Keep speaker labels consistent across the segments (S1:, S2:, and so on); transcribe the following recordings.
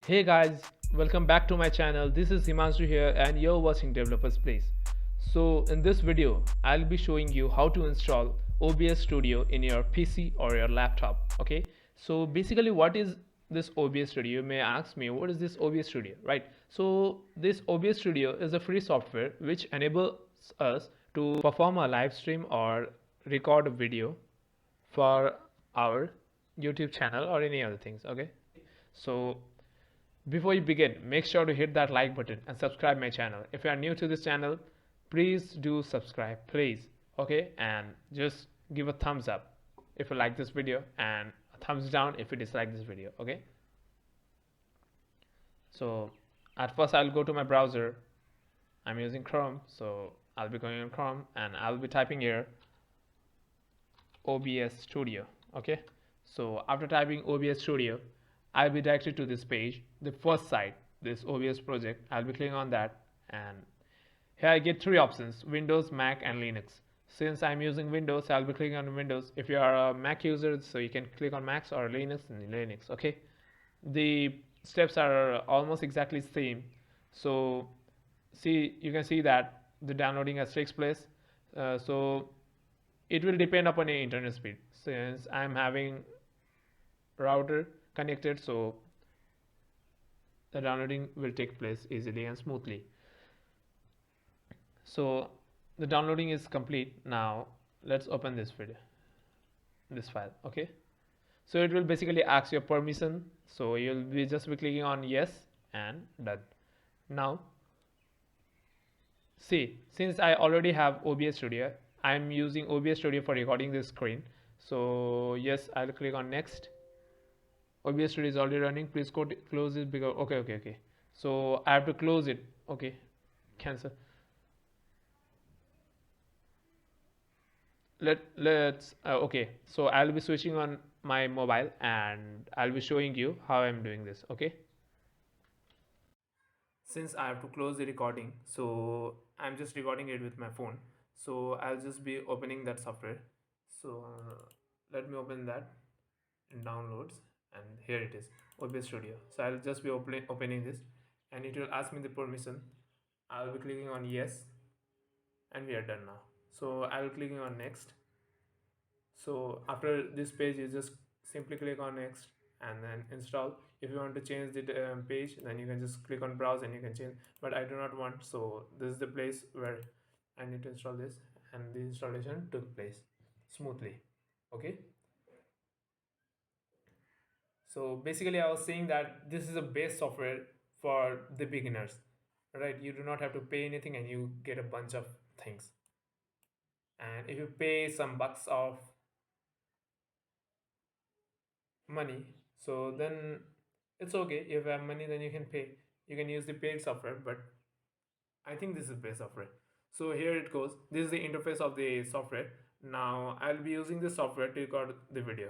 S1: Hey guys, welcome back to my channel. This is Himanshu here and you're watching Developers Place. So in this video, I'll be showing you how to install OBS Studio in your PC or your laptop. Okay, so basically what is this OBS Studio? You may ask me, what is this OBS Studio, right? So this OBS Studio is a free software which enables us to perform a live stream or record a video for our YouTube channel or any other things. Okay, so before you begin, make sure to hit that like button and subscribe my channel. If you are new to this channel, please do subscribe, please. Okay, and just give a thumbs up if you like this video and a thumbs down if you dislike this video. Okay, so at first I'll go to my browser. I'm using Chrome, so I'll be going on Chrome and I'll be typing here OBS Studio. Okay, so after typing OBS Studio, I'll be directed to this page, the first site, this OBS project. I'll be clicking on that, and here I get three options: Windows, Mac, and Linux. Since I'm using Windows, I'll be clicking on Windows. If you are a Mac user, so you can click on Mac, or Linux and Linux. Okay, the steps are almost exactly same. So you can see that the downloading has takes place. So it will depend upon your internet speed. Since I'm having router connected, so the downloading will take place easily and smoothly. So the downloading is complete. Now let's open this file. Okay, so it will basically ask your permission, so you'll be just be clicking on yes and done. Now see, since I already have OBS Studio, I'm using OBS Studio for recording this screen. So yes, I'll click on next. OBS Studio is already running. Please close it because okay. So I have to close it. Okay, cancel. Let's okay. So I'll be switching on my mobile and I'll be showing you how I'm doing this. Okay. Since I have to close the recording, so I'm just recording it with my phone. So I'll just be opening that software. So let me open that in downloads, and here it is, OBS Studio. So I'll just be opening this, and it will ask me the permission. I'll be clicking on yes, and we are done now. So I'll be clicking on next. So after this page, you just simply click on next and then install. If you want to change the page, then you can just click on browse and you can change, but I do not want, so this is the place where I need to install this, and the installation took place smoothly. Okay, so basically I was saying that this is a base software for the beginners, right? You do not have to pay anything and you get a bunch of things, and if you pay some bucks of money, so then it's okay. If you have money, then you can pay, you can use the paid software, but I think this is paid software. So here it goes, this is the interface of the software. Now I'll be using this software to record the video.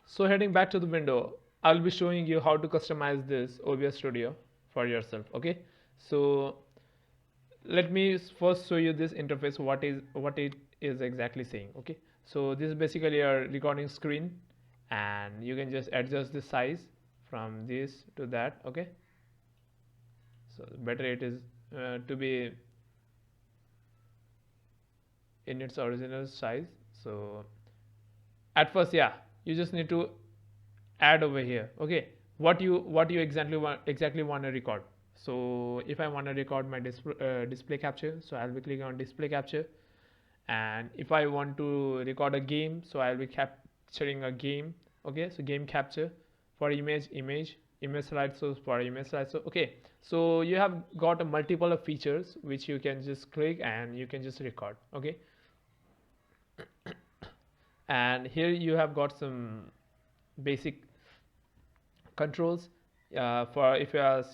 S1: So heading back to the window, I'll be showing you how to customize this OBS Studio for yourself. Okay, so let me first show you this interface, what it is exactly saying. Okay, so this is basically a recording screen, and you can just adjust the size from this to that. Okay, so better it is to be in its original size. So at first, yeah, you just need to add over here. Okay, what you exactly want to record. So if I want to record my display capture, so I'll be clicking on display capture, and if I want to record a game, so I'll be capturing a game. Okay, so game capture. For image slideshows, for image slideshow. Okay, so you have got a multiple of features which you can just click and you can just record. Okay, and here you have got some basic controls for if you are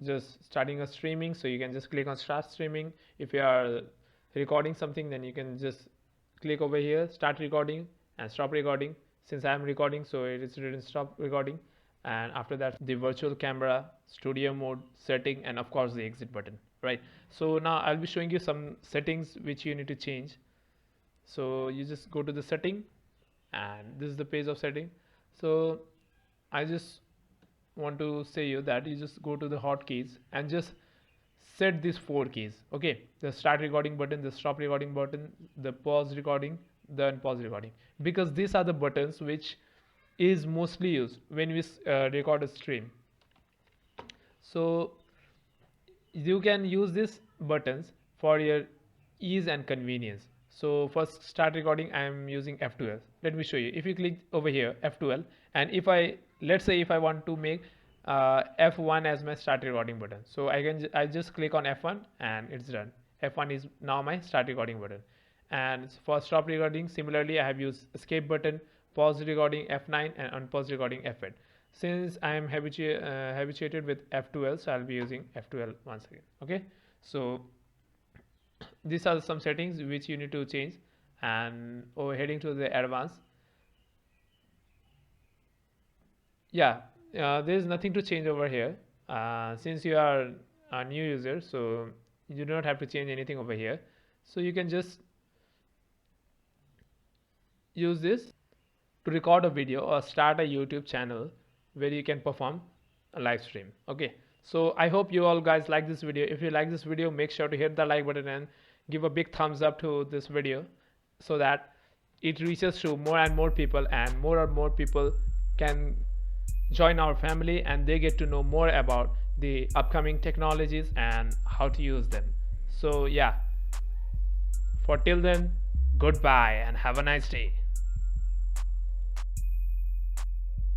S1: just starting a streaming, so you can just click on start streaming. If you are recording something, then you can just click over here, start recording and stop recording. Since I am recording, so it is written stop recording, and after that the virtual camera, studio mode, setting, and of course the exit button, right? So now I'll be showing you some settings which you need to change. So you just go to the setting, and this is the page of setting. So I just want to say you that you just go to the hotkeys and just set these four keys. Okay, the start recording button, the stop recording button, the pause recording, the unpause recording, because these are the buttons which is mostly used when we record a stream. So you can use these buttons for your ease and convenience. So first start recording, I am using F12. Let me show you. If you click over here F12, and if I, let's say if I want to make F1 as my start recording button, so I just click on F1 and it's done. F1 is now my start recording button. And for stop recording, similarly I have used escape button, pause recording F9, and unpause recording F8. Since I am habituated with F12, so I'll be using F12 once again. Okay, so these are some settings which you need to change. And over heading to the advanced, yeah, there is nothing to change over here. Since you are a new user, so you do not have to change anything over here. So you can just use this to record a video or start a YouTube channel where you can perform a live stream. Okay, so I hope you all guys like this video. If you like this video, make sure to hit the like button and give a big thumbs up to this video, so that it reaches to more and more people, and more people can join our family and they get to know more about the upcoming technologies and how to use them. So yeah, for till then, goodbye and have a nice day.